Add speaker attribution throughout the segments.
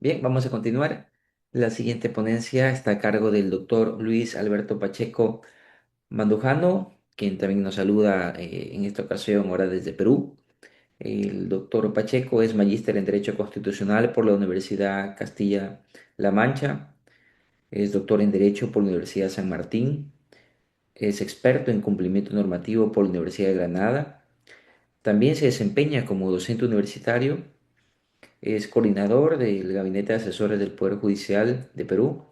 Speaker 1: Bien, vamos a continuar. La siguiente ponencia está a cargo del doctor Luis Alberto Pacheco Mandujano, quien también nos saluda en esta ocasión ahora desde Perú. El doctor Pacheco es magíster en Derecho Constitucional por la Universidad Castilla-La Mancha, es doctor en Derecho por la Universidad San Martín, es experto en cumplimiento normativo por la Universidad de Granada. También se desempeña como docente universitario. Es coordinador del Gabinete de Asesores del Poder Judicial de Perú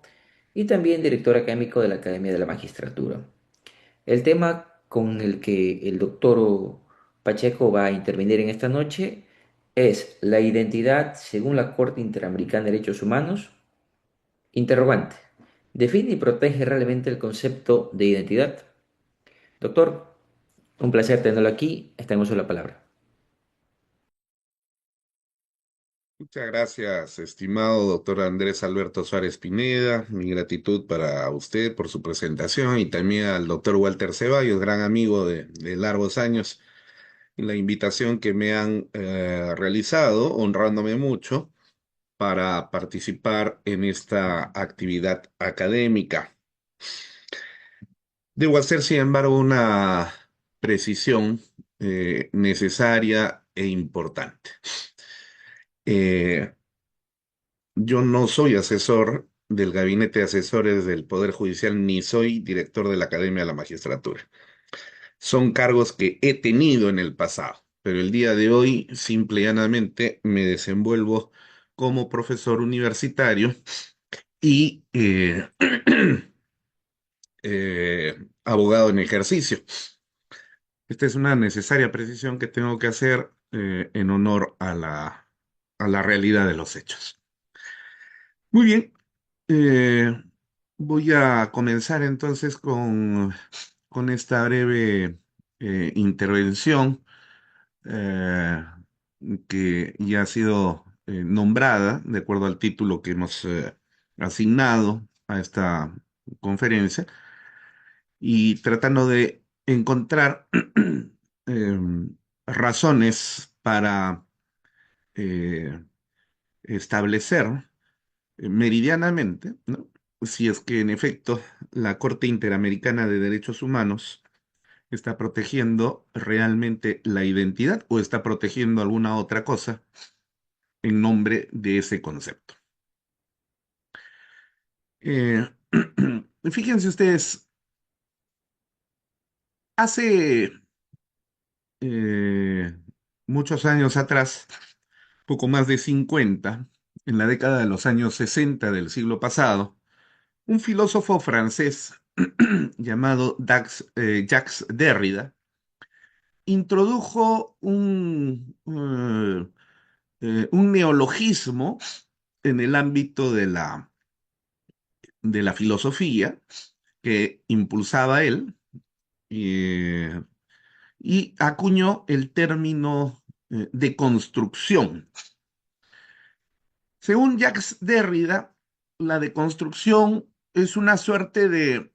Speaker 1: y también director académico de la Academia de la Magistratura. El tema con el que el doctor Pacheco va a intervenir en esta noche es la identidad según la Corte Interamericana de Derechos Humanos. Interrogante. ¿Define y protege realmente el concepto de identidad? Doctor, un placer tenerlo aquí. Está en uso de la palabra.
Speaker 2: Muchas gracias, estimado doctor Andrés Alberto Suárez Pineda. Mi gratitud para usted por su presentación y también al doctor Walter Ceballos, gran amigo de largos años, y la invitación que me han realizado, honrándome mucho, para participar en esta actividad académica. Debo hacer, sin embargo, una precisión necesaria e importante. Eh, Yo no soy asesor del Gabinete de Asesores del Poder Judicial ni soy director de la Academia de la Magistratura. Son cargos que he tenido en el pasado, pero el día de hoy simple y llanamente me desenvuelvo como profesor universitario y abogado en ejercicio. Esta es una necesaria precisión que tengo que hacer en honor a la realidad de los hechos. Muy bien. Eh, Voy a comenzar entonces con esta breve intervención eh, que ya ha sido nombrada de acuerdo al título que hemos asignado a esta conferencia y tratando de encontrar razones para eh, establecer meridianamente, ¿no? Si es que en efecto la Corte Interamericana de Derechos Humanos está protegiendo realmente la identidad o está protegiendo alguna otra cosa en nombre de ese concepto. Eh, Fíjense ustedes, hace eh, muchos años atrás, poco más de 50, en la década de los años 60 del siglo pasado, un filósofo francés llamado Jacques Derrida introdujo un neologismo en el ámbito de la filosofía que impulsaba él eh, y acuñó el término de construcción. Según Jacques Derrida, la deconstrucción es una suerte de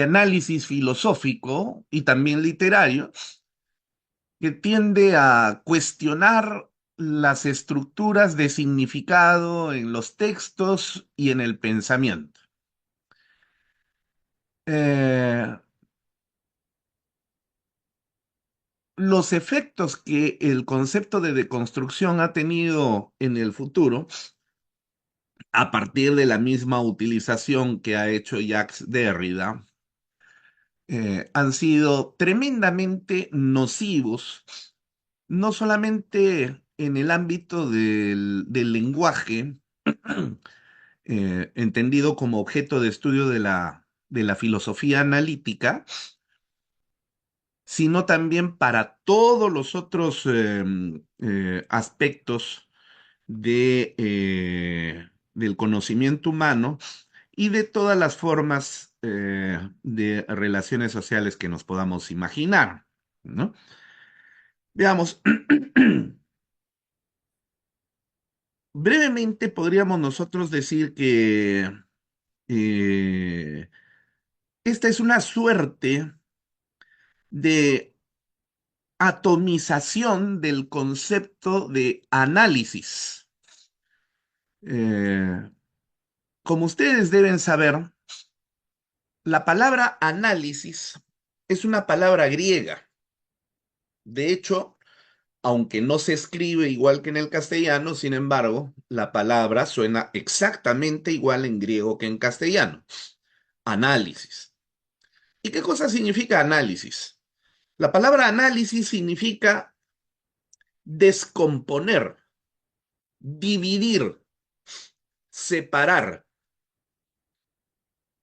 Speaker 2: análisis filosófico y también literario que tiende a cuestionar las estructuras de significado en los textos y en el pensamiento. Eh, los efectos que el concepto de deconstrucción ha tenido en el futuro, a partir de la misma utilización que ha hecho Jacques Derrida, han sido tremendamente nocivos, no solamente en el ámbito del lenguaje, entendido como objeto de estudio de la filosofía analítica, sino también para todos los otros aspectos del conocimiento humano y de todas las formas de relaciones sociales que nos podamos imaginar, ¿no? Veamos, brevemente podríamos nosotros decir que eh, esta es una suerte de atomización del concepto de análisis. Eh, Como ustedes deben saber, la palabra análisis es una palabra griega. De hecho, aunque no se escribe igual que en el castellano, sin embargo, la palabra suena exactamente igual en griego que en castellano. Análisis. ¿Y qué cosa significa análisis? La palabra análisis significa descomponer, dividir, separar.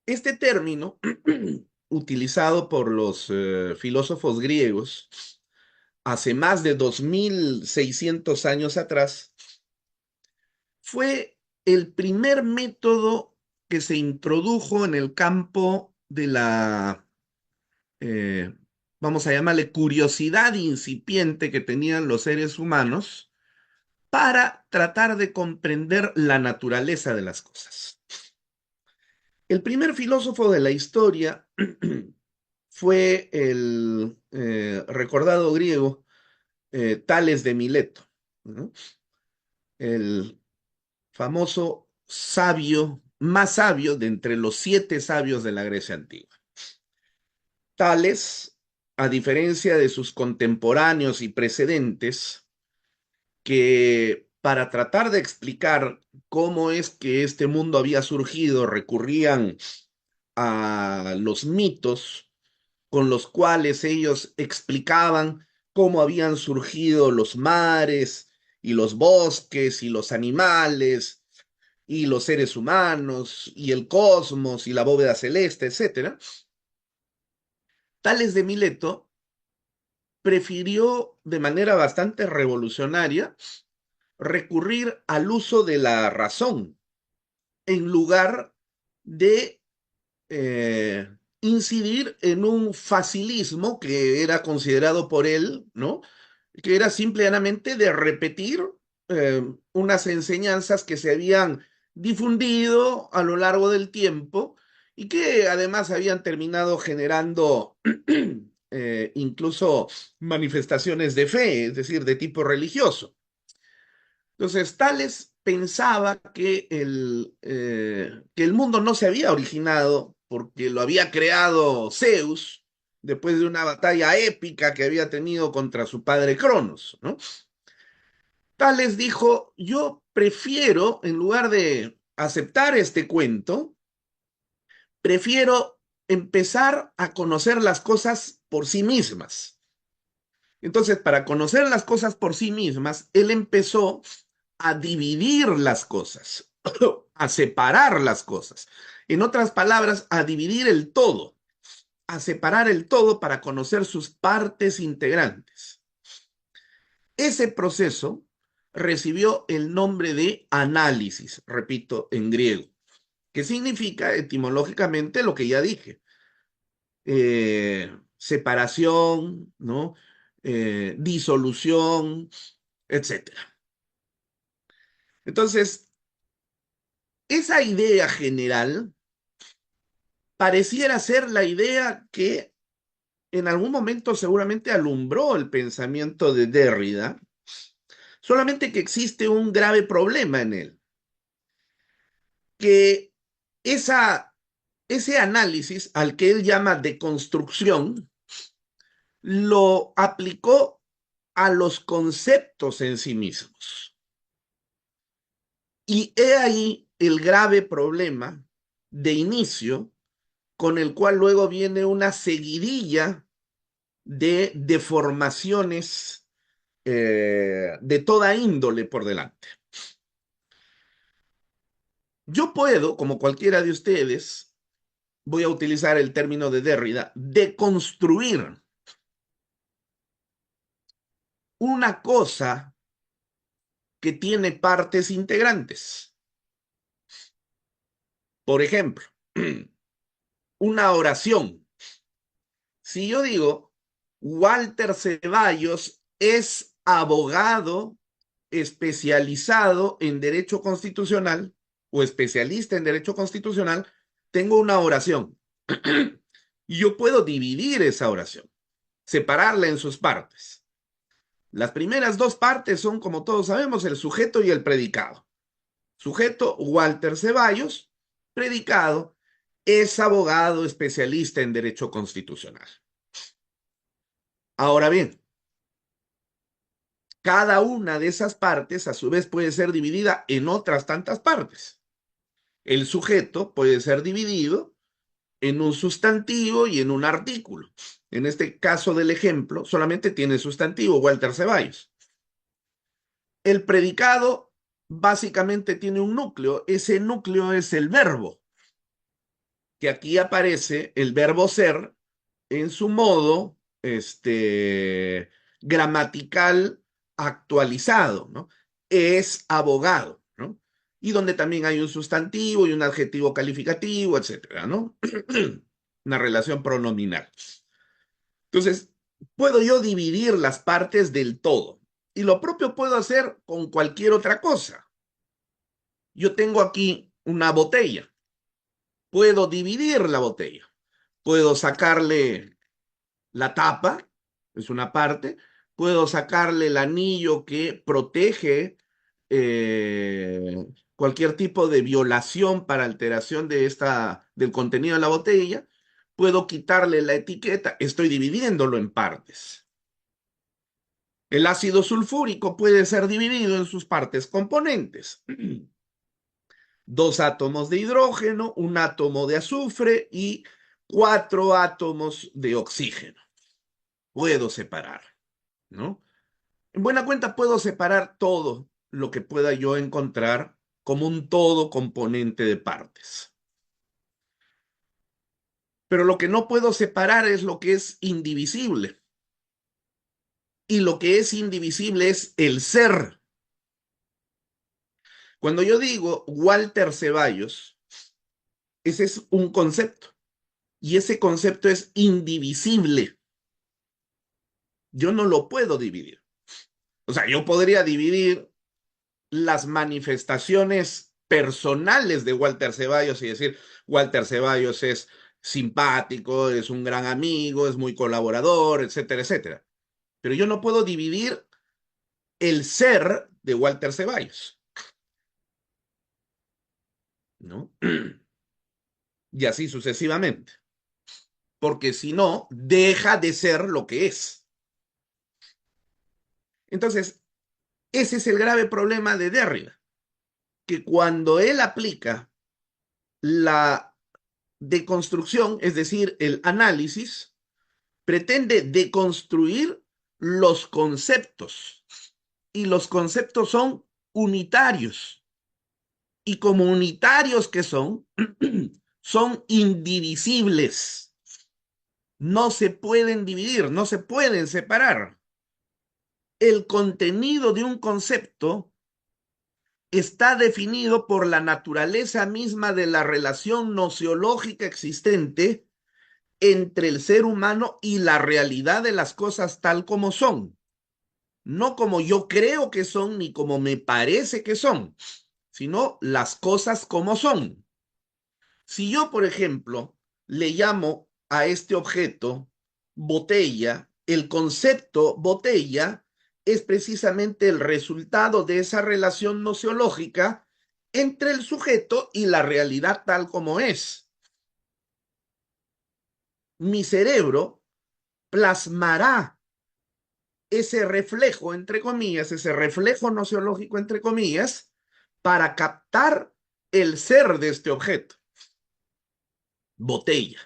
Speaker 2: Este término, utilizado por los filósofos griegos hace más de 2600 años atrás, fue el primer método que se introdujo en el campo de la, eh, vamos a llamarle, curiosidad incipiente que tenían los seres humanos para tratar de comprender la naturaleza de las cosas. El primer filósofo de la historia fue el recordado griego Tales de Mileto, ¿no? El famoso sabio, más sabio de entre los 7 sabios de la Grecia antigua. Tales, a diferencia de sus contemporáneos y precedentes, que para tratar de explicar cómo es que este mundo había surgido, recurrían a los mitos con los cuales ellos explicaban cómo habían surgido los mares y los bosques y los animales y los seres humanos y el cosmos y la bóveda celeste, etcétera. Tales de Mileto prefirió de manera bastante revolucionaria recurrir al uso de la razón en lugar de eh, incidir en un facilismo que era considerado por él, ¿no? Que era simplemente de repetir unas enseñanzas que se habían difundido a lo largo del tiempo y que además habían terminado generando incluso manifestaciones de fe, es decir, de tipo religioso. Entonces, Tales pensaba que el mundo no se había originado porque lo había creado Zeus después de una batalla épica que había tenido contra su padre Cronos, ¿no? Tales dijo, yo prefiero, en lugar de aceptar este cuento, prefiero empezar a conocer las cosas por sí mismas. Entonces, para conocer las cosas por sí mismas, él empezó a dividir las cosas, a separar las cosas. En otras palabras, a dividir el todo, a separar el todo para conocer sus partes integrantes. Ese proceso recibió el nombre de análisis, repito, en griego, que significa etimológicamente lo que ya dije, separación, ¿no? Disolución, etcétera. Entonces, esa idea general pareciera ser la idea que en algún momento seguramente alumbró el pensamiento de Derrida, solamente que existe un grave problema en él, que esa, ese análisis al que él llama deconstrucción, lo aplicó a los conceptos en sí mismos. Y he ahí el grave problema de inicio con el cual luego viene una seguidilla de deformaciones de toda índole por delante. Yo puedo, como cualquiera de ustedes, voy a utilizar el término de Derrida, deconstruir una cosa que tiene partes integrantes. Por ejemplo, una oración. Si yo digo, Walter Ceballos es abogado especializado en derecho constitucional o especialista en derecho constitucional, tengo una oración. Y yo puedo dividir esa oración, separarla en sus partes. Las primeras 2 partes son, como todos sabemos, el sujeto y el predicado. Sujeto, Walter Ceballos. Predicado, es abogado especialista en derecho constitucional. Ahora bien, cada una de esas partes a su vez puede ser dividida en otras tantas partes. El sujeto puede ser dividido en un sustantivo y en un artículo. En este caso del ejemplo, solamente tiene sustantivo Walter Ceballos. El predicado básicamente tiene un núcleo. Ese núcleo es el verbo, que aquí aparece el verbo ser en su modo gramatical actualizado, ¿no? Es abogado, ¿no? Y donde también hay un sustantivo y un adjetivo calificativo, etcétera, ¿no? Una relación pronominal. Entonces, puedo yo dividir las partes del todo. Y lo propio puedo hacer con cualquier otra cosa. Yo tengo aquí una botella. Puedo dividir la botella. Puedo sacarle la tapa, es una parte. Puedo sacarle el anillo que protege cualquier tipo de violación para alteración del contenido de la botella. Puedo quitarle la etiqueta. Estoy dividiéndolo en partes. El ácido sulfúrico puede ser dividido en sus partes componentes. Dos átomos de hidrógeno, un átomo de azufre y cuatro átomos de oxígeno. Puedo separar, ¿no? En buena cuenta puedo separar todo lo que pueda yo encontrar como un todo componente de partes. Pero lo que no puedo separar es lo que es indivisible. Y lo que es indivisible es el ser. Cuando yo digo Walter Ceballos, ese es un concepto. Y ese concepto es indivisible. Yo no lo puedo dividir. O sea, yo podría dividir las manifestaciones personales de Walter Ceballos y decir, Walter Ceballos es simpático, es un gran amigo, es muy colaborador, etcétera, etcétera. Pero yo no puedo dividir el ser de Walter Ceballos, ¿no? Y así sucesivamente. Porque si no, deja de ser lo que es. Entonces, ese es el grave problema de Derrida, que cuando él aplica la deconstrucción, es decir, el análisis, pretende deconstruir los conceptos. Y los conceptos son unitarios. Y como unitarios que son, son indivisibles. No se pueden dividir, no se pueden separar. El contenido de un concepto está definido por la naturaleza misma de la relación nociológica existente entre el ser humano y la realidad de las cosas tal como son. No como yo creo que son ni como me parece que son, sino las cosas como son. Si yo, por ejemplo, le llamo a este objeto botella, el concepto botella es precisamente el resultado de esa relación nociológica entre el sujeto y la realidad tal como es. Mi cerebro plasmará ese reflejo, entre comillas, ese reflejo nociológico, entre comillas, para captar el ser de este objeto. Botella,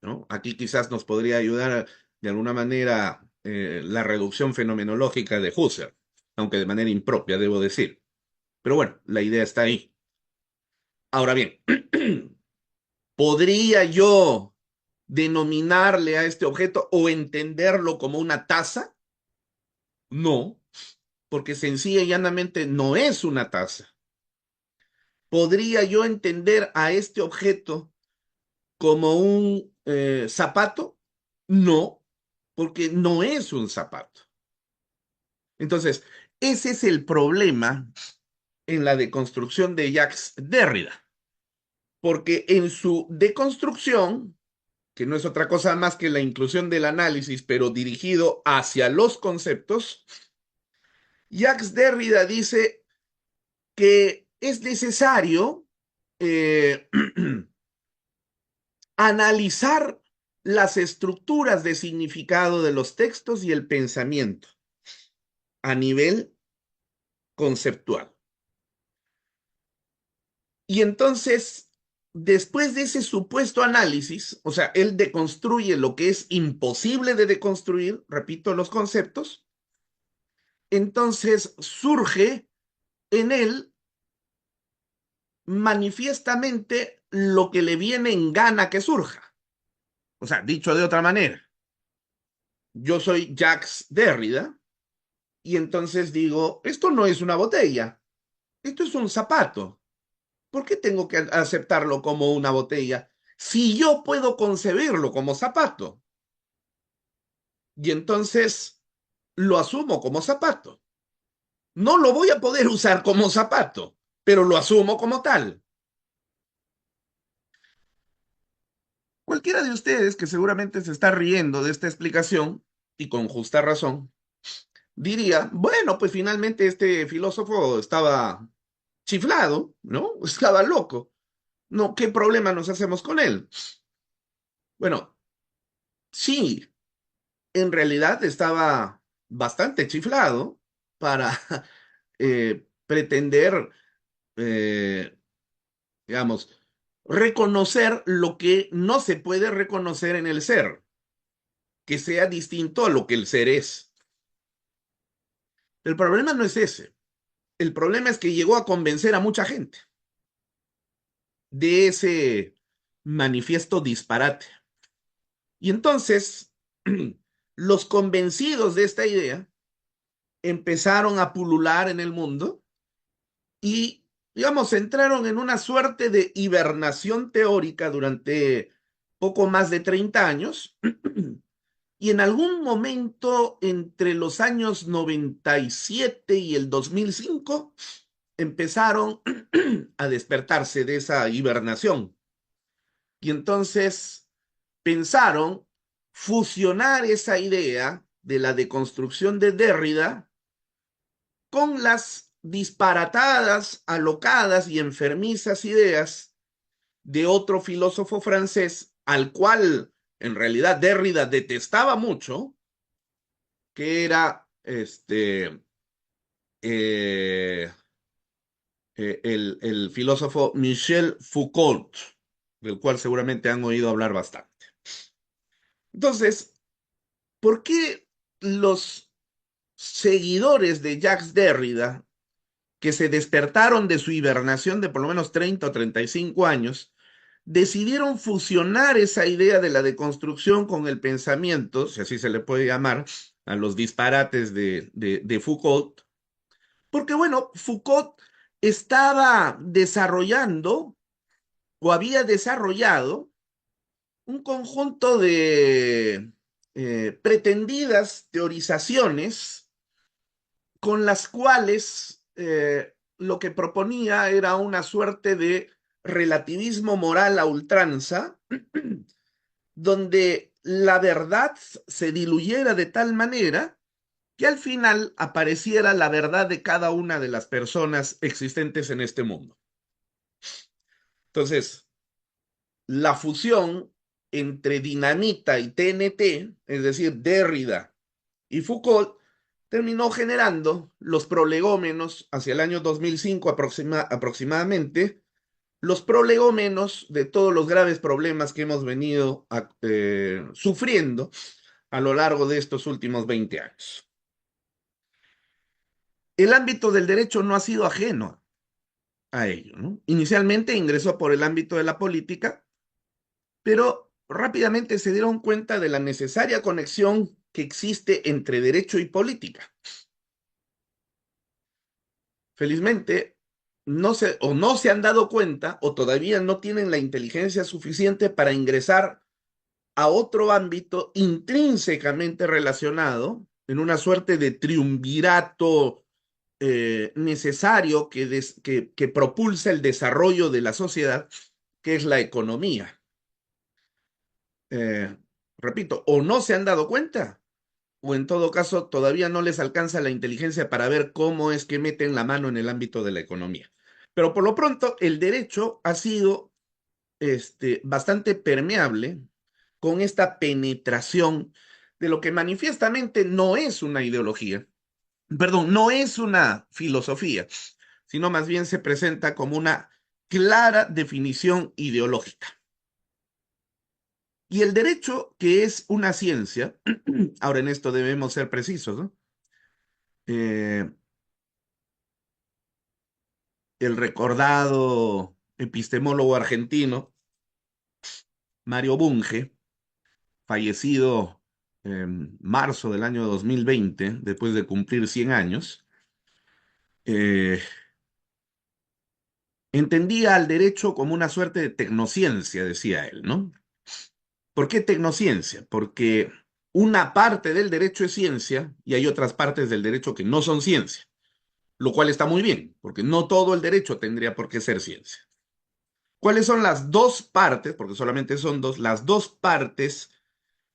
Speaker 2: ¿no? Aquí quizás nos podría ayudar de alguna manera la reducción fenomenológica de Husserl, aunque de manera impropia, debo decir. Pero bueno, la idea está ahí. Ahora bien, ¿podría yo denominarle a este objeto o entenderlo como una taza? No, porque sencilla y llanamente no es una taza. ¿Podría yo entender a este objeto como un zapato? No, porque no es un zapato. Entonces, ese es el problema en la deconstrucción de Jacques Derrida, porque en su deconstrucción, que no es otra cosa más que la inclusión del análisis, pero dirigido hacia los conceptos, Jacques Derrida dice que es necesario eh, analizar las estructuras de significado de los textos y el pensamiento a nivel conceptual. Y entonces, después de ese supuesto análisis, o sea, él deconstruye lo que es imposible de deconstruir, repito los conceptos, entonces surge en él manifiestamente lo que le viene en gana que surja. O sea, dicho de otra manera, yo soy Jacques Derrida y entonces digo, esto no es una botella, esto es un zapato. ¿Por qué tengo que aceptarlo como una botella si yo puedo concebirlo como zapato? Y entonces lo asumo como zapato. No lo voy a poder usar como zapato, pero lo asumo como tal. Cualquiera de ustedes que seguramente se está riendo de esta explicación, y con justa razón, diría, bueno, pues finalmente este filósofo estaba chiflado, ¿no? Estaba loco. No, ¿qué problema nos hacemos con él? Bueno, sí, en realidad estaba bastante chiflado para pretender, eh, digamos, reconocer lo que no se puede reconocer en el ser, que sea distinto a lo que el ser es. El problema no es ese. El problema es que llegó a convencer a mucha gente de ese manifiesto disparate. Y entonces, los convencidos de esta idea empezaron a pulular en el mundo y, digamos, entraron en una suerte de hibernación teórica durante poco más de 30 años. Y en algún momento entre los años 97 y el 2005 empezaron a despertarse de esa hibernación. Y entonces pensaron fusionar esa idea de la deconstrucción de Derrida con las disparatadas, alocadas y enfermizas ideas de otro filósofo francés al cual en realidad Derrida detestaba mucho, que era eh, el filósofo Michel Foucault, del cual seguramente han oído hablar bastante. Entonces, ¿por qué los seguidores de Jacques Derrida, que se despertaron de su hibernación de por lo menos 30 o 35 años, decidieron fusionar esa idea de la deconstrucción con el pensamiento, si así se le puede llamar, a los disparates de Foucault? Porque, bueno, Foucault estaba desarrollando o había desarrollado un conjunto de pretendidas teorizaciones con las cuales lo que proponía era una suerte de relativismo moral a ultranza, donde la verdad se diluyera de tal manera que al final apareciera la verdad de cada una de las personas existentes en este mundo. Entonces, la fusión entre dinamita y TNT, es decir, Derrida y Foucault, terminó generando los prolegómenos hacia el año 2005 aproximadamente, los prolegómenos de todos los graves problemas que hemos venido sufriendo a lo largo de estos últimos 20 años. El ámbito del derecho no ha sido ajeno a ello, ¿no? Inicialmente ingresó por el ámbito de la política, pero rápidamente se dieron cuenta de la necesaria conexión que existe entre derecho y política. Felizmente, no se han dado cuenta o todavía no tienen la inteligencia suficiente para ingresar a otro ámbito intrínsecamente relacionado en una suerte de triunvirato necesario que propulsa el desarrollo de la sociedad, que es la economía. Eh, Repito, o no se han dado cuenta, o en todo caso todavía no les alcanza la inteligencia para ver cómo es que meten la mano en el ámbito de la economía. Pero por lo pronto, el derecho ha sido bastante permeable con esta penetración de lo que manifiestamente no es una ideología, perdón, no es una filosofía, sino más bien se presenta como una clara definición ideológica. Y el derecho, que es una ciencia, ahora en esto debemos ser precisos, ¿no? Eh, el recordado epistemólogo argentino, Mario Bunge, fallecido en marzo del año 2020, después de cumplir 100 años, eh, entendía al derecho como una suerte de tecnociencia, decía él, ¿no? ¿Por qué tecnociencia? Porque una parte del derecho es ciencia y hay otras partes del derecho que no son ciencia, lo cual está muy bien, porque no todo el derecho tendría por qué ser ciencia. ¿Cuáles son las dos partes, porque solamente son dos, las dos partes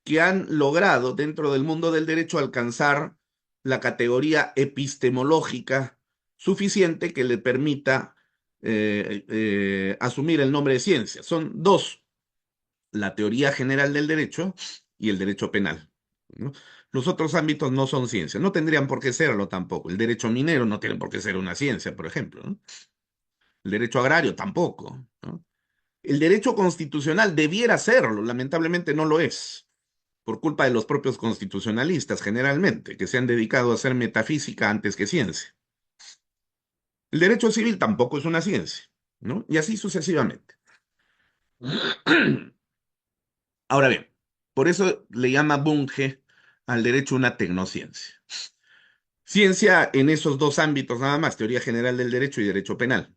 Speaker 2: que han logrado dentro del mundo del derecho alcanzar la categoría epistemológica suficiente que le permita asumir el nombre de ciencia? Son dos: la teoría general del derecho y el derecho penal, ¿no? Los otros ámbitos no son ciencia, no tendrían por qué serlo tampoco. El derecho minero no tiene por qué ser una ciencia, por ejemplo, ¿no? El derecho agrario tampoco, ¿no? El derecho constitucional debiera serlo, lamentablemente no lo es, por culpa de los propios constitucionalistas generalmente, que se han dedicado a hacer metafísica antes que ciencia. El derecho civil tampoco es una ciencia, ¿no? Y así sucesivamente. Ahora bien, por eso le llama Bunge al derecho una tecnociencia. Ciencia en esos dos ámbitos nada más: teoría general del derecho y derecho penal.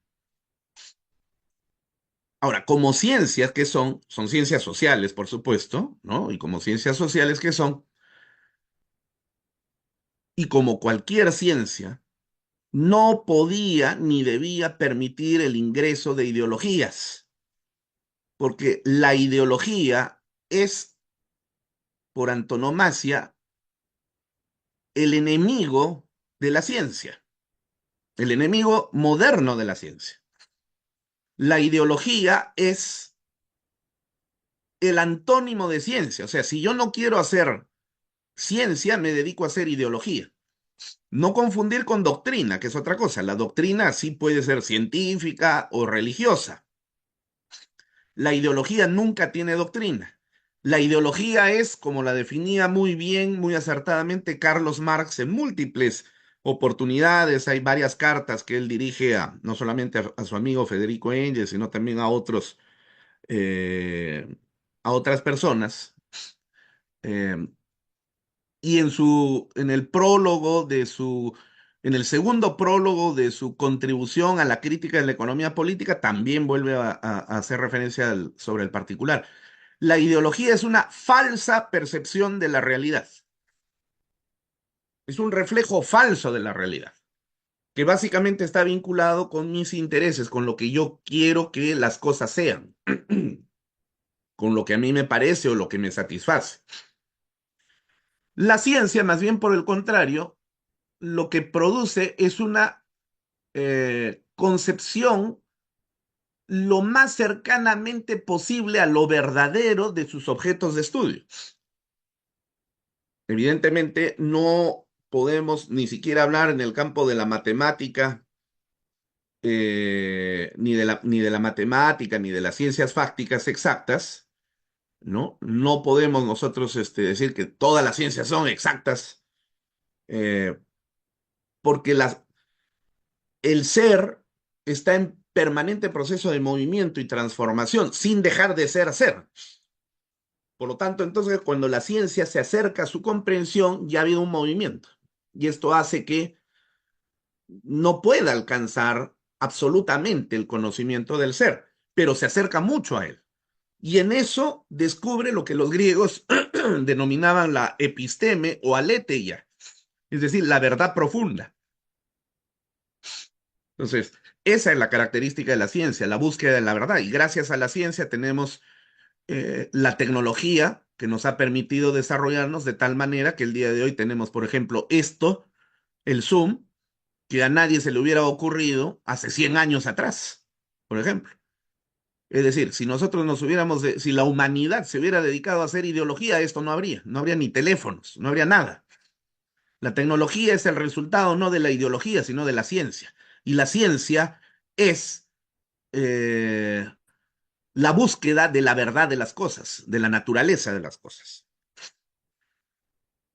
Speaker 2: Ahora, como ciencias que son, son ciencias sociales, por supuesto, ¿no? Y como ciencias sociales que son, y como cualquier ciencia, no podía ni debía permitir el ingreso de ideologías, porque la ideología es, por antonomasia, el enemigo de la ciencia, el enemigo moderno de la ciencia. La ideología es el antónimo de ciencia. O sea, si yo no quiero hacer ciencia, me dedico a hacer ideología. No confundir con doctrina, que es otra cosa. La doctrina sí puede ser científica o religiosa. La ideología nunca tiene doctrina. La ideología es, como la definía muy bien, muy acertadamente Carlos Marx en múltiples oportunidades. Hay varias cartas que él dirige no solamente a su amigo Federico Engels, sino también eh, a otras personas. Eh, y en el prólogo de en el segundo prólogo de su contribución a la crítica de la economía política, también vuelve a hacer referencia sobre el particular. La ideología es una falsa percepción de la realidad. Es un reflejo falso de la realidad, que básicamente está vinculado con mis intereses, con lo que yo quiero que las cosas sean, con lo que a mí me parece o lo que me satisface. La ciencia, más bien por el contrario, lo que produce es una concepción lo más cercanamente posible a lo verdadero de sus objetos de estudio. Evidentemente, no podemos ni siquiera hablar en el campo de la matemática, ni de la matemática, ni de las ciencias fácticas exactas, ¿no? No podemos nosotros decir que todas las ciencias son exactas, eh, porque el ser está en permanente proceso de movimiento y transformación, sin dejar de ser ser. Por lo tanto, entonces, cuando la ciencia se acerca a su comprensión, ya ha habido un movimiento. Y esto hace que no pueda alcanzar absolutamente el conocimiento del ser, pero se acerca mucho a él. Y en eso descubre lo que los griegos denominaban la episteme o aletheia, es decir, la verdad profunda. Entonces, esa es la característica de la ciencia, la búsqueda de la verdad. Y gracias a la ciencia tenemos la tecnología que nos ha permitido desarrollarnos de tal manera que el día de hoy tenemos, por ejemplo, esto, el Zoom, que a nadie se le hubiera ocurrido hace 100 años atrás, por ejemplo. Es decir, si nosotros nos hubiéramos, si la humanidad se hubiera dedicado a hacer ideología, esto no habría ni teléfonos, no habría nada. La tecnología es el resultado no de la ideología, sino de la ciencia. Y la ciencia es eh, la búsqueda de la verdad de las cosas, de la naturaleza de las cosas.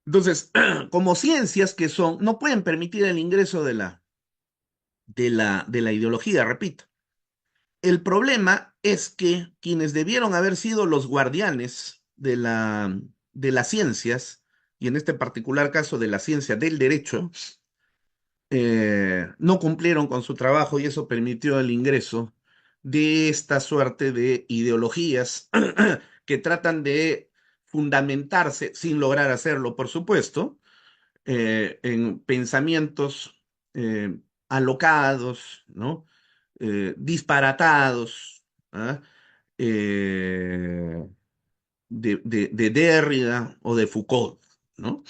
Speaker 2: Entonces, como ciencias que son, no pueden permitir el ingreso de la ideología, repito. El problema es que quienes debieron haber sido los guardianes de las ciencias, y en este particular caso de la ciencia del derecho, no cumplieron con su trabajo y eso permitió el ingreso de esta suerte de ideologías que tratan de fundamentarse, sin lograr hacerlo, por supuesto, en pensamientos eh, alocados, ¿no? Disparatados, ¿ah? Eh, de Derrida o de Foucault, ¿no?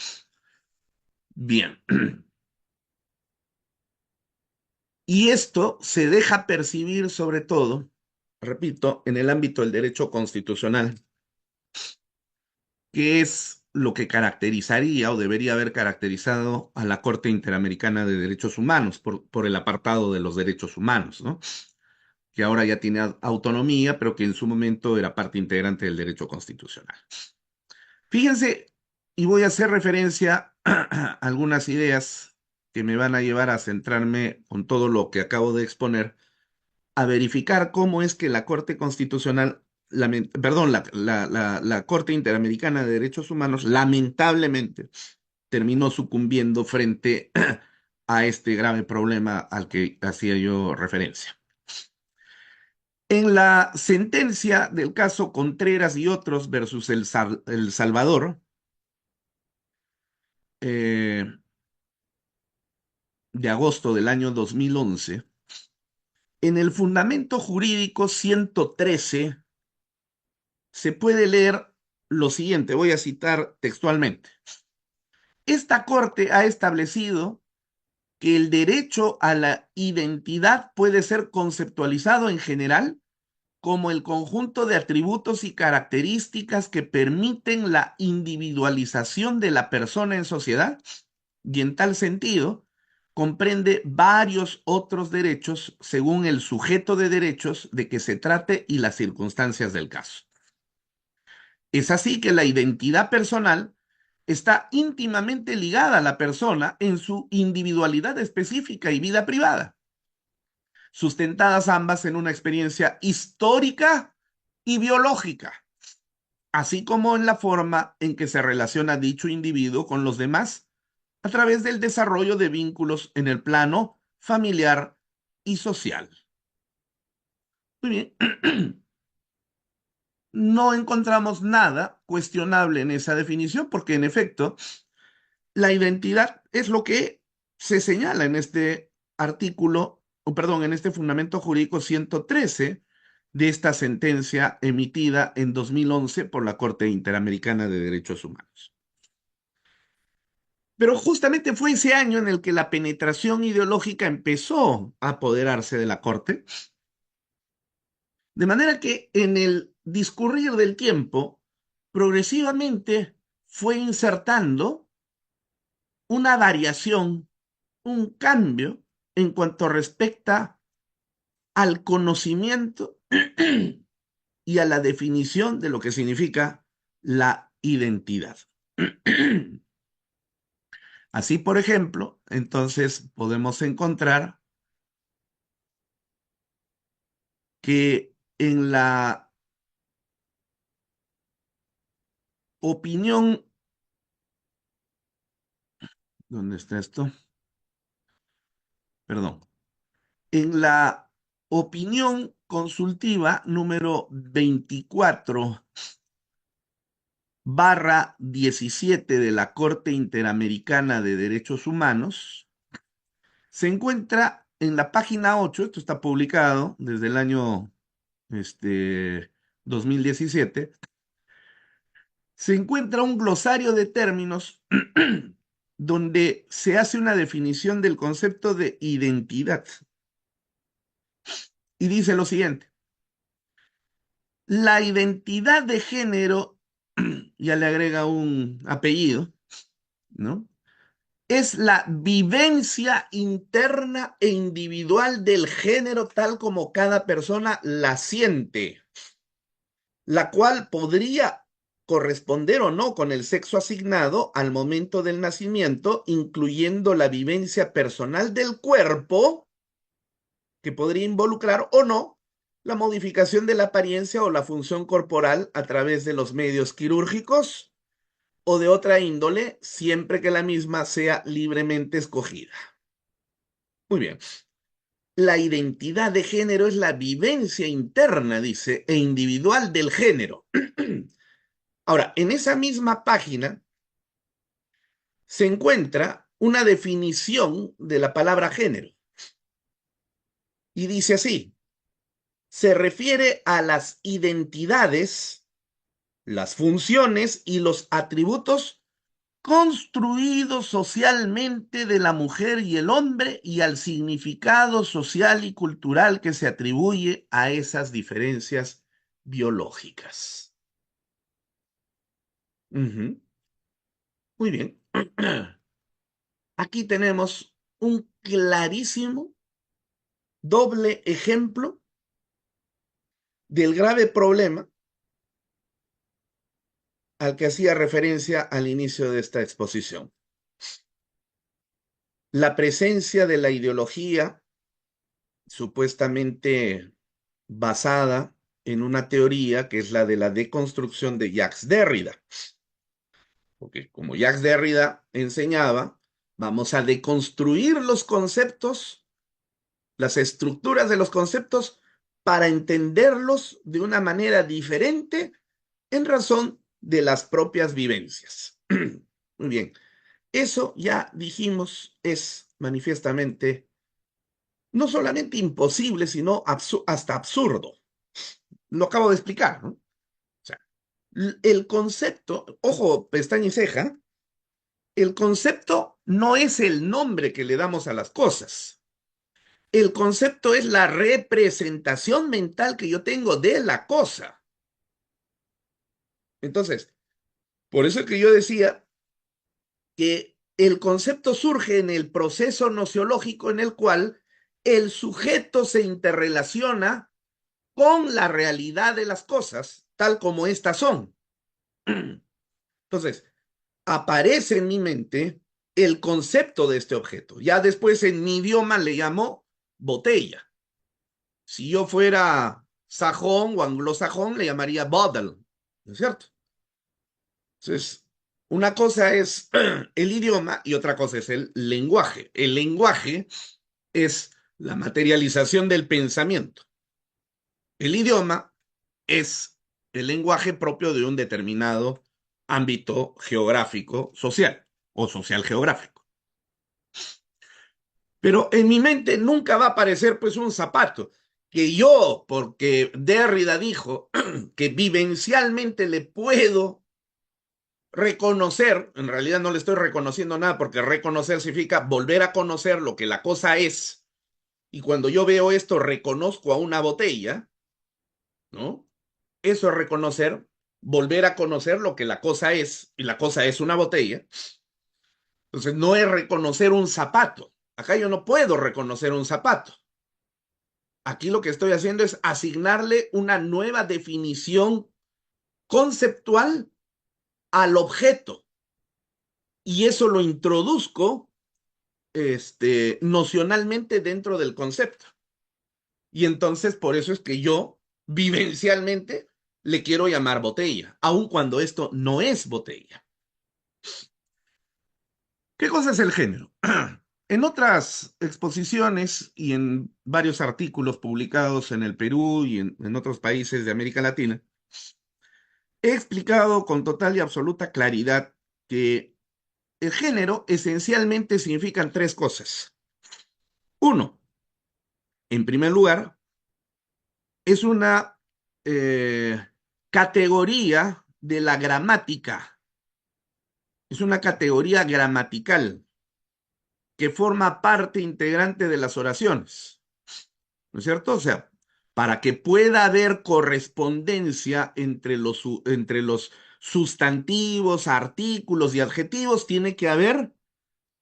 Speaker 2: Bien. Y esto se deja percibir sobre todo, repito, en el ámbito del derecho constitucional, que es lo que caracterizaría o debería haber caracterizado a la Corte Interamericana de Derechos Humanos por el apartado de los derechos humanos, ¿no? Que ahora ya tiene autonomía, pero que en su momento era parte integrante del derecho constitucional. Fíjense, y voy a hacer referencia a algunas ideas que me van a llevar a centrarme con todo lo que acabo de exponer a verificar cómo es que la Corte Constitucional, perdón, la Corte Interamericana de Derechos Humanos, lamentablemente, terminó sucumbiendo frente a este grave problema al que hacía yo referencia. En la sentencia del caso Contreras y otros versus El Salvador, eh, de agosto del año 2011, en el fundamento jurídico 113 se puede leer lo siguiente, voy a citar textualmente. Esta Corte ha establecido que el derecho a la identidad puede ser conceptualizado en general como el conjunto de atributos y características que permiten la individualización de la persona en sociedad y en tal sentido comprende varios otros derechos según el sujeto de derechos de que se trate y las circunstancias del caso. Es así que la identidad personal está íntimamente ligada a la persona en su individualidad específica y vida privada, sustentadas ambas en una experiencia histórica y biológica, así como en la forma en que se relaciona dicho individuo con los demás a través del desarrollo de vínculos en el plano familiar y social. Muy bien. No encontramos nada cuestionable en esa definición porque en efecto la identidad es lo que se señala en este artículo, o perdón, en este fundamento jurídico 113 de esta sentencia emitida en 2011 por la Corte Interamericana de Derechos Humanos. Pero justamente fue ese año en el que la penetración ideológica empezó a apoderarse de la Corte, de manera que en el discurrir del tiempo, progresivamente fue insertando una variación, un cambio en cuanto respecta al conocimiento y a la definición de lo que significa la identidad. Así, por ejemplo, entonces podemos encontrar que en la opinión, ¿dónde está esto? Perdón. En la opinión consultiva número 24/17 de la Corte Interamericana de Derechos Humanos, se encuentra en la página 8. Esto está publicado desde el año 2017, se encuentra un glosario de términos donde se hace una definición del concepto de identidad. Y dice lo siguiente: la identidad de género, ya le agrega un apellido, ¿no? Es la vivencia interna e individual del género tal como cada persona la siente, la cual podría corresponder o no con el sexo asignado al momento del nacimiento, incluyendo la vivencia personal del cuerpo, que podría involucrar o no la modificación de la apariencia o la función corporal a través de los medios quirúrgicos o de otra índole, siempre que la misma sea libremente escogida. Muy bien. La identidad de género es la vivencia interna, dice, e individual del género. Ahora, en esa misma página se encuentra una definición de la palabra género y dice así: se refiere a las identidades, las funciones y los atributos construidos socialmente de la mujer y el hombre y al significado social y cultural que se atribuye a esas diferencias biológicas. Ujú. Muy bien. Aquí tenemos un clarísimo doble ejemplo del grave problema al que hacía referencia al inicio de esta exposición. La presencia de la ideología supuestamente basada en una teoría que es la de la deconstrucción de Jacques Derrida. Porque como Jacques Derrida enseñaba, vamos a deconstruir los conceptos, las estructuras de los conceptos, para entenderlos de una manera diferente en razón de las propias vivencias. Muy bien, eso ya dijimos es manifiestamente no solamente imposible, sino hasta absurdo. Lo acabo de explicar, ¿no? O sea, el concepto, ojo, pestaña y ceja, el concepto no es el nombre que le damos a las cosas. El concepto es la representación mental que yo tengo de la cosa. Entonces, por eso es que yo decía que el concepto surge en el proceso nociológico en el cual el sujeto se interrelaciona con la realidad de las cosas, tal como éstas son. Entonces, aparece en mi mente el concepto de este objeto. Ya después en mi idioma le llamo botella. Si yo fuera sajón o anglosajón, le llamaría bottle, ¿no es cierto? Entonces, una cosa es el idioma y otra cosa es el lenguaje. El lenguaje es la materialización del pensamiento. El idioma es el lenguaje propio de un determinado ámbito geográfico social o social geográfico. Pero en mi mente nunca va a aparecer pues un zapato que yo, porque Derrida dijo que vivencialmente le puedo reconocer, en realidad no le estoy reconociendo nada porque reconocer significa volver a conocer lo que la cosa es, y cuando yo veo esto reconozco a una botella, ¿no? Eso es reconocer, volver a conocer lo que la cosa es, y la cosa es una botella. Entonces no es reconocer un zapato. Acá yo no puedo reconocer un zapato. Aquí lo que estoy haciendo es asignarle una nueva definición conceptual al objeto y eso lo introduzco nocionalmente dentro del concepto. Y entonces por eso es que yo vivencialmente le quiero llamar botella, aun cuando esto no es botella. ¿Qué cosa es el género? En otras exposiciones y en varios artículos publicados en el Perú y en otros países de América Latina, he explicado con total y absoluta claridad que el género esencialmente significan tres cosas. Uno, en primer lugar, es una eh, categoría de la gramática es una categoría gramatical que forma parte integrante de las oraciones, ¿no es cierto? O sea, para que pueda haber correspondencia entre los sustantivos, artículos y adjetivos, tiene que haber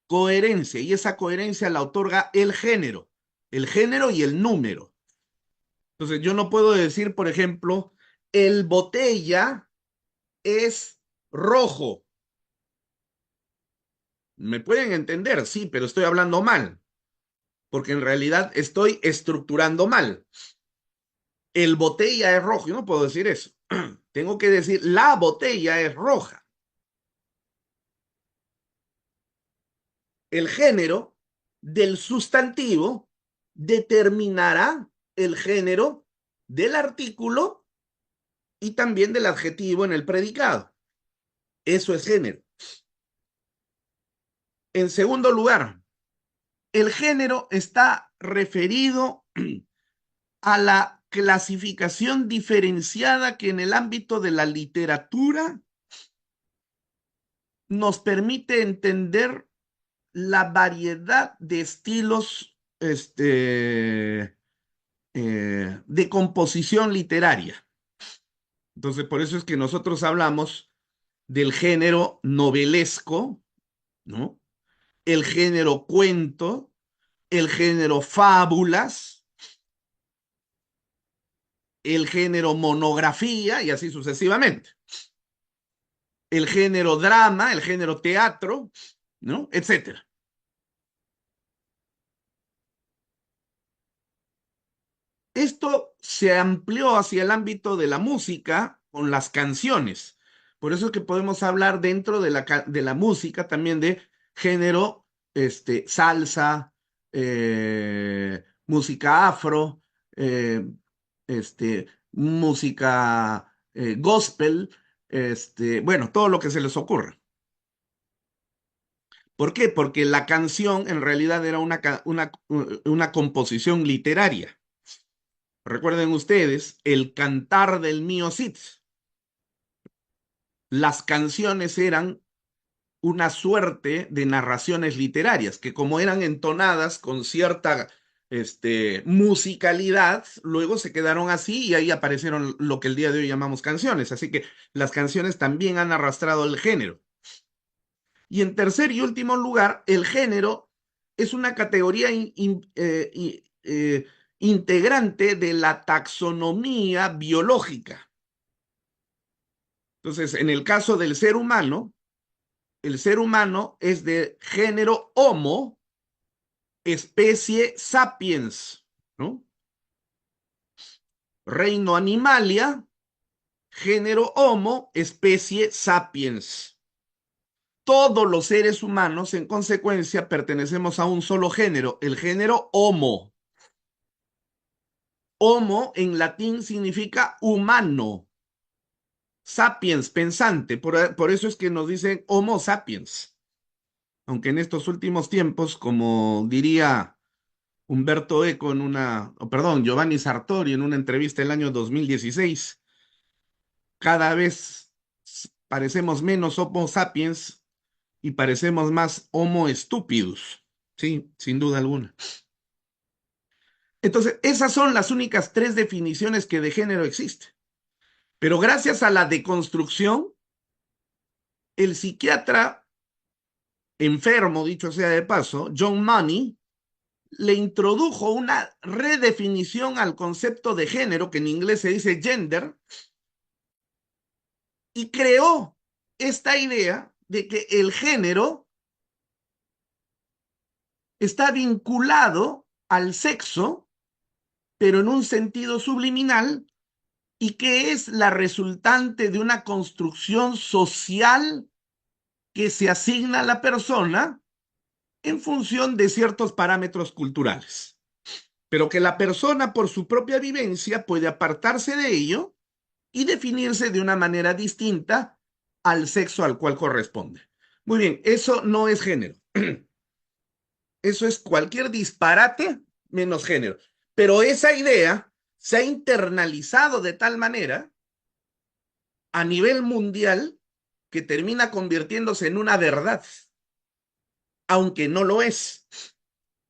Speaker 2: coherencia, y esa coherencia la otorga el género y el número. Entonces, yo no puedo decir, por ejemplo, el botella es rojo. ¿Me pueden entender? Sí, pero estoy hablando mal, porque en realidad estoy estructurando mal. El botella es rojo, yo no puedo decir eso. Tengo que decir la botella es roja. El género del sustantivo determinará el género del artículo y también del adjetivo en el predicado. Eso es género. En segundo lugar, el género está referido a la clasificación diferenciada que en el ámbito de la literatura nos permite entender la variedad de estilos de composición literaria. Entonces, por eso es que nosotros hablamos del género novelesco, ¿no? El género cuento, el género fábulas, el género monografía y así sucesivamente. El género drama, el género teatro, ¿no? Etcétera. Esto se amplió hacia el ámbito de la música con las canciones. Por eso es que podemos hablar dentro de la música también de género, salsa, música afro, eh, música gospel, bueno, todo lo que se les ocurra. ¿Por qué? Porque la canción en realidad era una composición literaria. Recuerden ustedes el cantar del mío Cid. Las canciones eran una suerte de narraciones literarias que como eran entonadas con cierta musicalidad, luego se quedaron así y ahí aparecieron lo que el día de hoy llamamos canciones. Así que las canciones también han arrastrado el género. Y en tercer y último lugar, el género es una categoría integrante de la taxonomía biológica. Entonces, en el caso del ser humano, el ser humano es de género Homo, especie Sapiens, ¿no? Reino Animalia, género Homo, especie Sapiens. Todos los seres humanos, en consecuencia, pertenecemos a un solo género, el género Homo. Homo en latín significa humano. Sapiens, pensante. Por eso es que nos dicen Homo sapiens. Aunque en estos últimos tiempos, como diría Humberto Eco perdón, Giovanni Sartori en una entrevista del año 2016, cada vez parecemos menos Homo sapiens y parecemos más Homo stupidus. Sí, sin duda alguna. Entonces, esas son las únicas tres definiciones que de género existen. Pero gracias a la deconstrucción, el psiquiatra enfermo, dicho sea de paso, John Money, le introdujo una redefinición al concepto de género, que en inglés se dice gender, y creó esta idea de que el género está vinculado al sexo, pero en un sentido subliminal, y que es la resultante de una construcción social que se asigna a la persona en función de ciertos parámetros culturales, pero que la persona por su propia vivencia puede apartarse de ello y definirse de una manera distinta al sexo al cual corresponde. Muy bien, eso no es género. Eso es cualquier disparate menos género. Pero esa idea se ha internalizado de tal manera a nivel mundial que termina convirtiéndose en una verdad, aunque no lo es.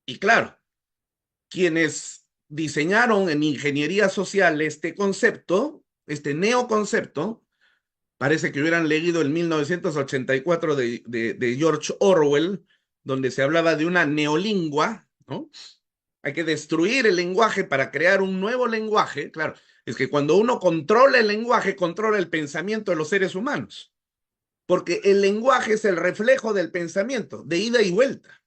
Speaker 2: Y claro, quienes diseñaron en ingeniería social este concepto, este neoconcepto, parece que hubieran leído el 1984 de George Orwell, donde se hablaba de una neolingua, ¿no? Hay que destruir el lenguaje para crear un nuevo lenguaje. Claro, es que cuando uno controla el lenguaje, controla el pensamiento de los seres humanos, porque el lenguaje es el reflejo del pensamiento, de ida y vuelta.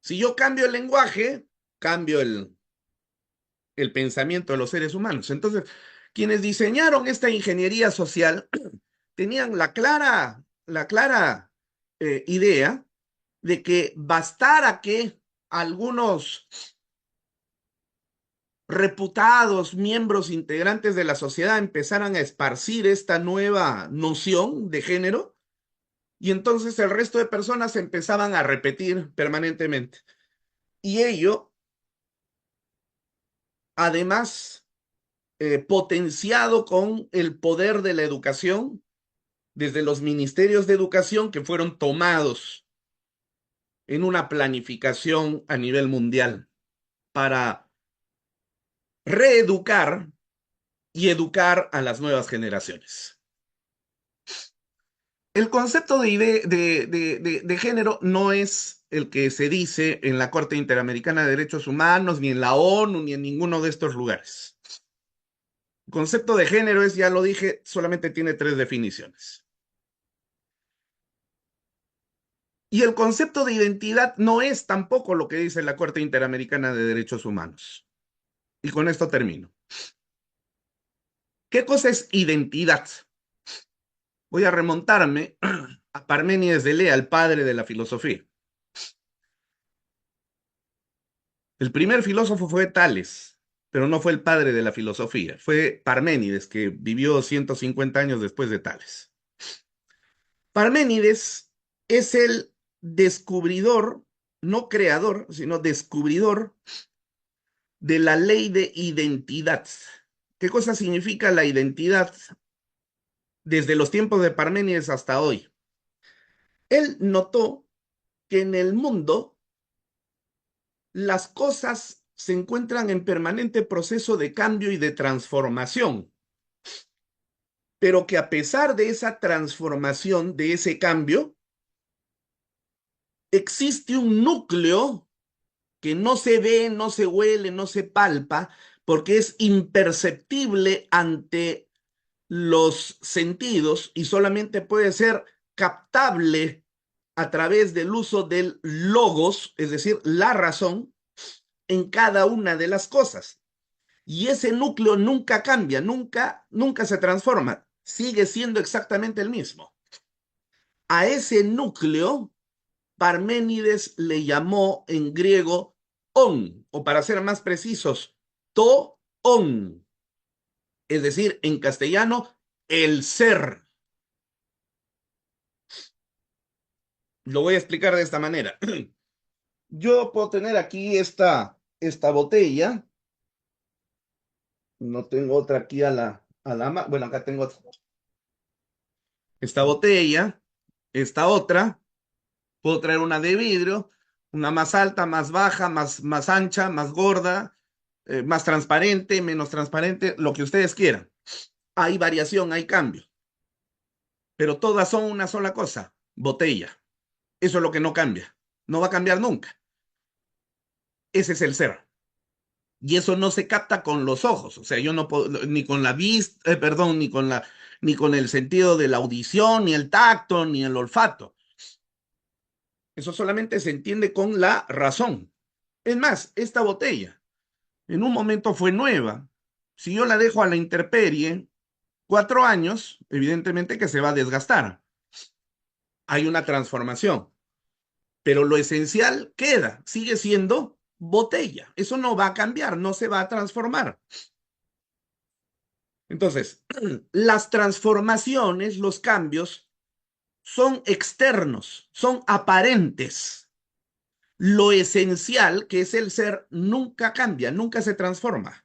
Speaker 2: Si yo cambio el lenguaje, cambio el pensamiento de los seres humanos. Entonces, quienes diseñaron esta ingeniería social tenían la clara idea de que bastara que algunos reputados miembros integrantes de la sociedad empezaran a esparcir esta nueva noción de género y entonces el resto de personas empezaban a repetir permanentemente. Y ello, además, potenciado con el poder de la educación, desde los ministerios de educación que fueron tomados en una planificación a nivel mundial para reeducar y educar a las nuevas generaciones. El concepto de género no es el que se dice en la Corte Interamericana de Derechos Humanos, ni en la ONU, ni en ninguno de estos lugares. El concepto de género es, ya lo dije, solamente tiene tres definiciones. Y el concepto de identidad no es tampoco lo que dice la Corte Interamericana de Derechos Humanos. Y con esto termino. ¿Qué cosa es identidad? Voy a remontarme a Parménides de Lea, el padre de la filosofía. El primer filósofo fue Tales, pero no fue el padre de la filosofía. Fue Parménides, que vivió 150 años después de Tales. Parménides es el descubridor, no creador, sino descubridor de la ley de identidad. ¿Qué cosa significa la identidad desde los tiempos de Parménides hasta hoy? Él notó que en el mundo las cosas se encuentran en permanente proceso de cambio y de transformación, pero que a pesar de esa transformación, de ese cambio, existe un núcleo que no se ve, no se huele, no se palpa, porque es imperceptible ante los sentidos y solamente puede ser captable a través del uso del logos, es decir, la razón, en cada una de las cosas. Y ese núcleo nunca cambia, nunca se transforma, sigue siendo exactamente el mismo. A ese núcleo, Parménides le llamó en griego on, o para ser más precisos, to-on, es decir, en castellano, el ser. Lo voy a explicar de esta manera. Yo puedo tener aquí esta botella, no tengo otra aquí bueno, acá tengo esta botella, esta otra, puedo traer una de vidrio, una más alta, más baja, más ancha, más gorda, más transparente, menos transparente, lo que ustedes quieran. Hay variación, hay cambio, pero todas son una sola cosa, botella. Eso es lo que no cambia, no va a cambiar nunca. Ese es el ser. Y eso no se capta con los ojos, o sea, yo no puedo, ni con la vista, perdón, ni con el sentido de la audición, ni el tacto, ni el olfato. Eso solamente se entiende con la razón. Es más, esta botella en un momento fue nueva. Si yo la dejo a la intemperie 4 años, evidentemente que se va a desgastar. Hay una transformación, pero lo esencial queda, sigue siendo botella. Eso no va a cambiar, no se va a transformar. Entonces, las transformaciones, los cambios, son externos, son aparentes. Lo esencial, que es el ser, nunca cambia, nunca se transforma.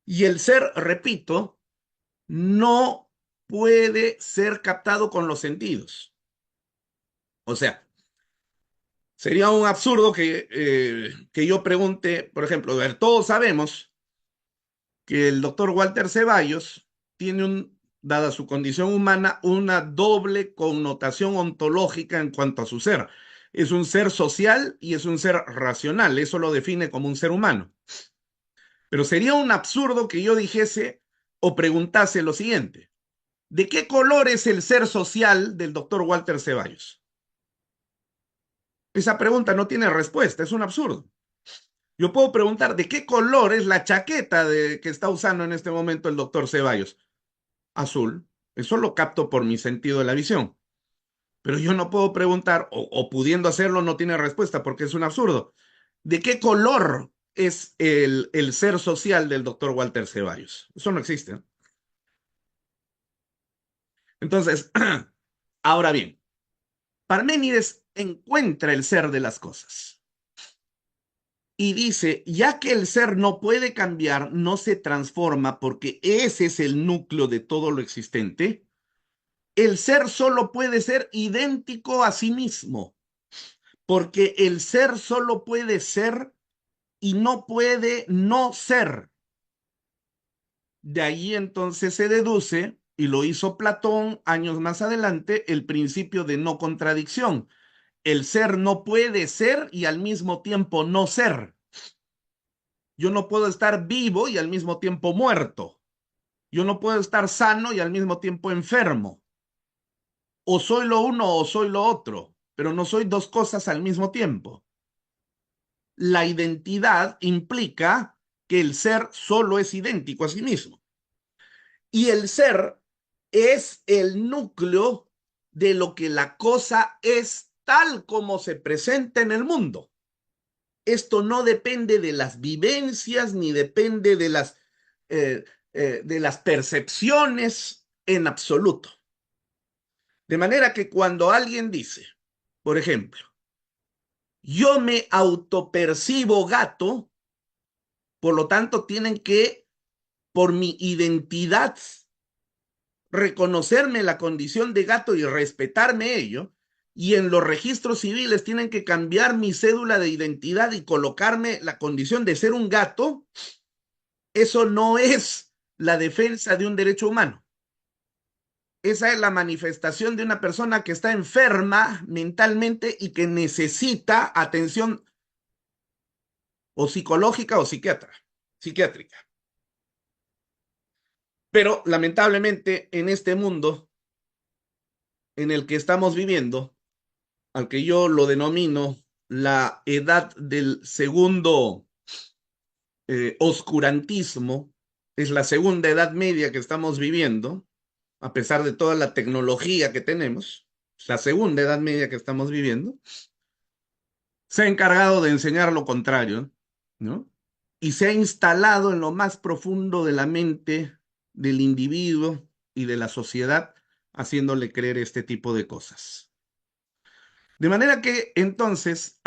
Speaker 2: Y el ser, repito, no puede ser captado con los sentidos. O sea, sería un absurdo que yo pregunte, por ejemplo, a ver, todos sabemos que el doctor Walter Ceballos tiene dada su condición humana, una doble connotación ontológica en cuanto a su ser. Es un ser social y es un ser racional, eso lo define como un ser humano. Pero sería un absurdo que yo dijese o preguntase lo siguiente: ¿de qué color es el ser social del doctor Walter Ceballos? Esa pregunta no tiene respuesta, es un absurdo. Yo puedo preguntar: ¿de qué color es la chaqueta que está usando en este momento el doctor Ceballos? Azul. Eso lo capto por mi sentido de la visión. Pero yo no puedo preguntar, o pudiendo hacerlo, no tiene respuesta porque es un absurdo. ¿De qué color es el ser social del doctor Walter Ceballos? Eso no existe. Entonces, ahora bien, Parménides encuentra el ser de las cosas y dice, ya que el ser no puede cambiar, no se transforma porque ese es el núcleo de todo lo existente, el ser solo puede ser idéntico a sí mismo, porque el ser solo puede ser y no puede no ser. De ahí entonces se deduce, y lo hizo Platón años más adelante, el principio de no contradicción. El ser no puede ser y al mismo tiempo no ser. Yo no puedo estar vivo y al mismo tiempo muerto. Yo no puedo estar sano y al mismo tiempo enfermo. O soy lo uno o soy lo otro, pero no soy dos cosas al mismo tiempo. La identidad implica que el ser solo es idéntico a sí mismo. Y el ser es el núcleo de lo que la cosa es tal como se presenta en el mundo. Esto no depende de las vivencias ni depende de las percepciones en absoluto. De manera que cuando alguien dice, por ejemplo, yo me autopercibo gato, por lo tanto tienen que, por mi identidad, reconocerme la condición de gato y respetarme ello, y en los registros civiles tienen que cambiar mi cédula de identidad y colocarme la condición de ser un gato, eso no es la defensa de un derecho humano. Esa es la manifestación de una persona que está enferma mentalmente y que necesita atención o psicológica o psiquiátrica. Pero lamentablemente en este mundo en el que estamos viviendo, al que yo lo denomino la edad del segundo oscurantismo, es la segunda edad media que estamos viviendo, a pesar de toda la tecnología que tenemos, la segunda edad media que estamos viviendo, se ha encargado de enseñar lo contrario, ¿no? Y se ha instalado en lo más profundo de la mente del individuo y de la sociedad, haciéndole creer este tipo de cosas. De manera que entonces,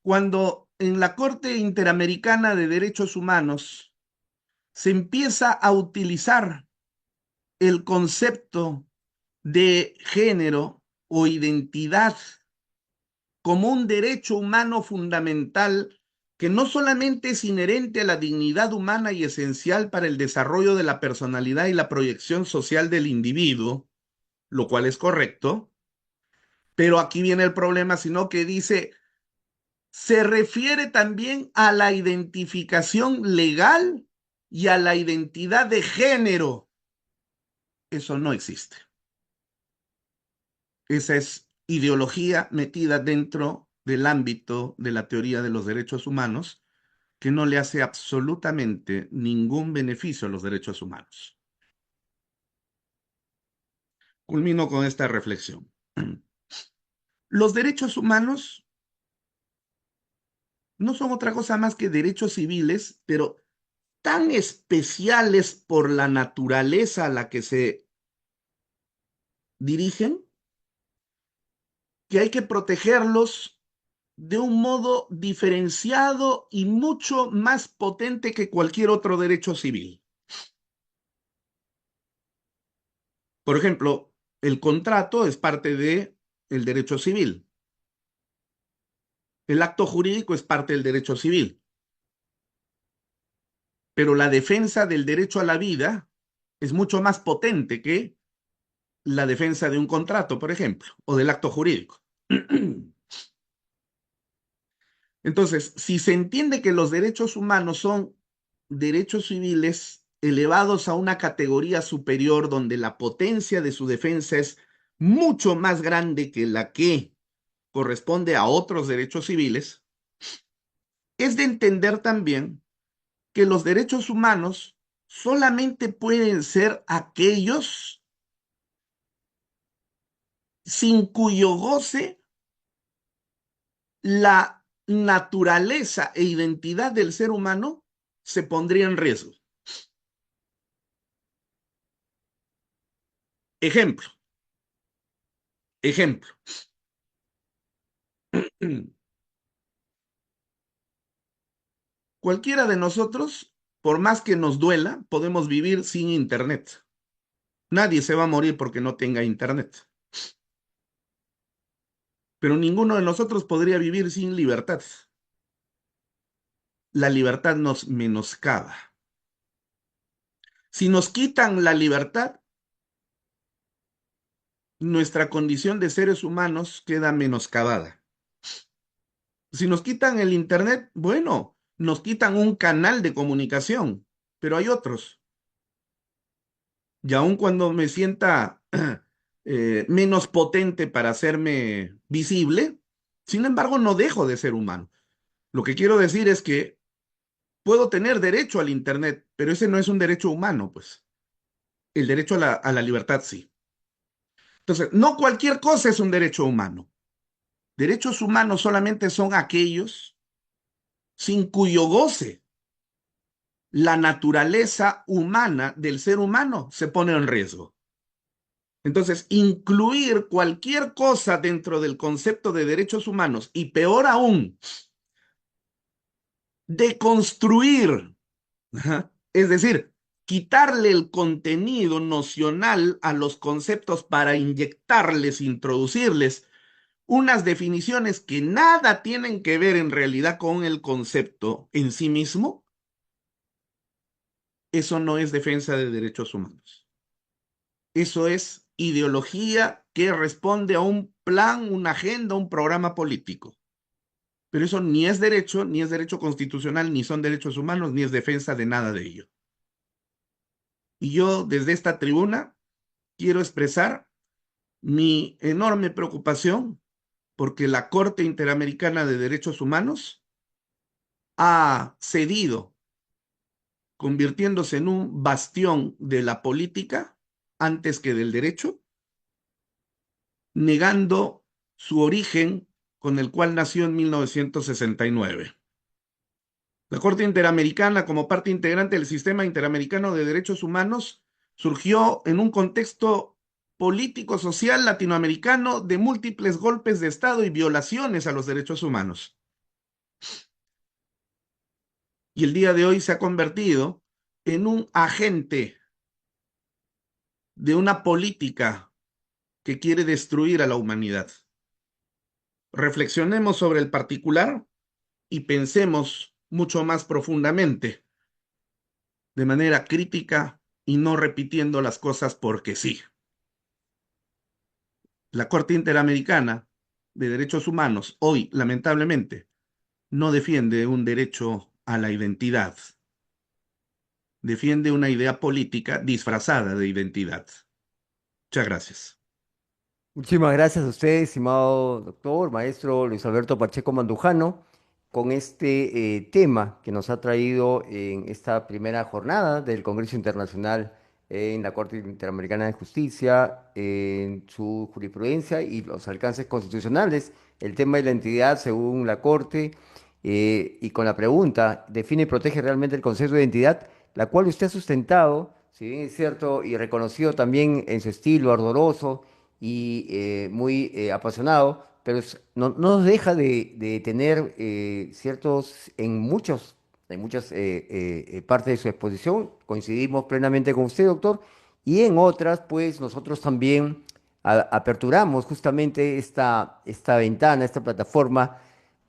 Speaker 2: cuando en la Corte Interamericana de Derechos Humanos se empieza a utilizar el concepto de género o identidad como un derecho humano fundamental que no solamente es inherente a la dignidad humana y esencial para el desarrollo de la personalidad y la proyección social del individuo, lo cual es correcto, pero aquí viene el problema, sino que dice, se refiere también a la identificación legal y a la identidad de género. Eso no existe. Esa es ideología metida dentro del ámbito de la teoría de los derechos humanos que no le hace absolutamente ningún beneficio a los derechos humanos. Culmino con esta reflexión. Los derechos humanos no son otra cosa más que derechos civiles, pero tan especiales por la naturaleza a la que se dirigen, que hay que protegerlos de un modo diferenciado y mucho más potente que cualquier otro derecho civil. Por ejemplo, el contrato es parte de el derecho civil. El acto jurídico es parte del derecho civil. Pero la defensa del derecho a la vida es mucho más potente que la defensa de un contrato, por ejemplo, o del acto jurídico. Entonces, si se entiende que los derechos humanos son derechos civiles elevados a una categoría superior donde la potencia de su defensa es mucho más grande que la que corresponde a otros derechos civiles, es de entender también que los derechos humanos solamente pueden ser aquellos sin cuyo goce la naturaleza e identidad del ser humano se pondría en riesgo. Ejemplo, ejemplo. Cualquiera de nosotros, por más que nos duela, podemos vivir sin Internet. Nadie se va a morir porque no tenga Internet. Pero ninguno de nosotros podría vivir sin libertad. La libertad nos menoscaba. Si nos quitan la libertad, nuestra condición de seres humanos queda menoscabada. Si nos quitan el Internet, bueno, nos quitan un canal de comunicación, pero hay otros. Y aun cuando me sienta menos potente para hacerme visible, sin embargo, no dejo de ser humano. Lo que quiero decir es que puedo tener derecho al Internet, pero ese no es un derecho humano, pues. El derecho a la libertad sí. Entonces, no cualquier cosa es un derecho humano. Derechos humanos solamente son aquellos sin cuyo goce la naturaleza humana del ser humano se pone en riesgo. Entonces, incluir cualquier cosa dentro del concepto de derechos humanos y peor aún, deconstruir, es decir, quitarle el contenido nocional a los conceptos para inyectarles, introducirles unas definiciones que nada tienen que ver en realidad con el concepto en sí mismo, eso no es defensa de derechos humanos. Eso es ideología que responde a un plan, una agenda, un programa político. Pero eso ni es derecho, ni es derecho constitucional, ni son derechos humanos, ni es defensa de nada de ello. Y yo desde esta tribuna quiero expresar mi enorme preocupación porque la Corte Interamericana de Derechos Humanos ha cedido, convirtiéndose en un bastión de la política antes que del derecho, negando su origen con el cual nació en 1969. La Corte Interamericana, como parte integrante del Sistema Interamericano de Derechos Humanos, surgió en un contexto político-social latinoamericano de múltiples golpes de Estado y violaciones a los derechos humanos. Y el día de hoy se ha convertido en un agente de una política que quiere destruir a la humanidad. Reflexionemos sobre el particular y pensemos mucho más profundamente, de manera crítica y no repitiendo las cosas porque sí. La Corte Interamericana de Derechos Humanos hoy, lamentablemente, no defiende un derecho a la identidad, defiende una idea política disfrazada de identidad. Muchas gracias.
Speaker 3: Muchísimas gracias a usted, estimado doctor, maestro Luis Alberto Pacheco Mandujano, con este tema que nos ha traído en esta primera jornada del Congreso Internacional en la Corte Interamericana de Justicia, en su jurisprudencia y los alcances constitucionales, el tema de la identidad según la Corte, y con la pregunta, ¿define y protege realmente el concepto de identidad? La cual usted ha sustentado, si bien es cierto, y reconocido también en su estilo ardoroso y muy apasionado, pero no nos deja de tener ciertos, en muchas partes de su exposición, coincidimos plenamente con usted, doctor, y en otras, pues nosotros también aperturamos justamente esta ventana, esta plataforma,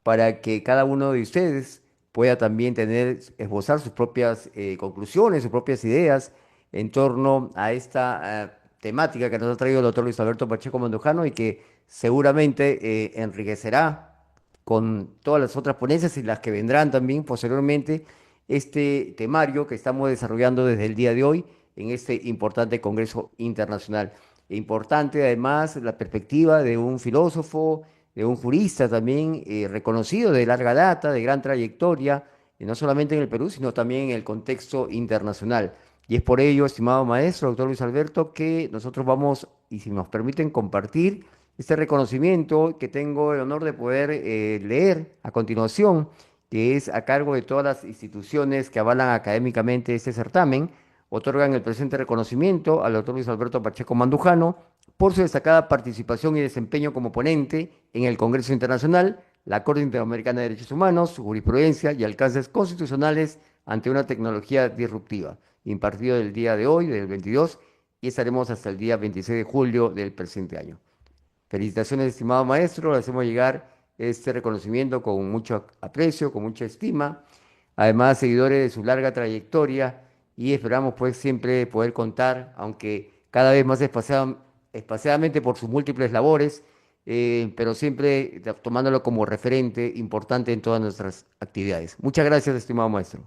Speaker 3: para que cada uno de ustedes pueda también tener, esbozar sus propias conclusiones, sus propias ideas en torno a esta temática que nos ha traído el doctor Luis Alberto Pacheco Mandujano y que seguramente enriquecerá con todas las otras ponencias y las que vendrán también posteriormente este temario que estamos desarrollando desde el día de hoy en este importante Congreso Internacional. Importante además la perspectiva de un filósofo, de un jurista también reconocido de larga data, de gran trayectoria, no solamente en el Perú, sino también en el contexto internacional. Y es por ello, estimado maestro, doctor Luis Alberto, que nosotros vamos, y si nos permiten, compartir este reconocimiento que tengo el honor de poder leer a continuación, que es a cargo de todas las instituciones que avalan académicamente este certamen, otorgan el presente reconocimiento al doctor Luis Alberto Pacheco Mandujano por su destacada participación y desempeño como ponente en el Congreso Internacional, la Corte Interamericana de Derechos Humanos, su jurisprudencia y alcances constitucionales ante una tecnología disruptiva, impartido el día de hoy, del 22, y estaremos hasta el día 26 de julio del presente año. Felicitaciones, estimado maestro, le hacemos llegar este reconocimiento con mucho aprecio, con mucha estima. Además, seguidores de su larga trayectoria y esperamos pues siempre poder contar, aunque cada vez más espaciadamente por sus múltiples labores, pero siempre tomándolo como referente importante en todas nuestras actividades. Muchas gracias, estimado maestro.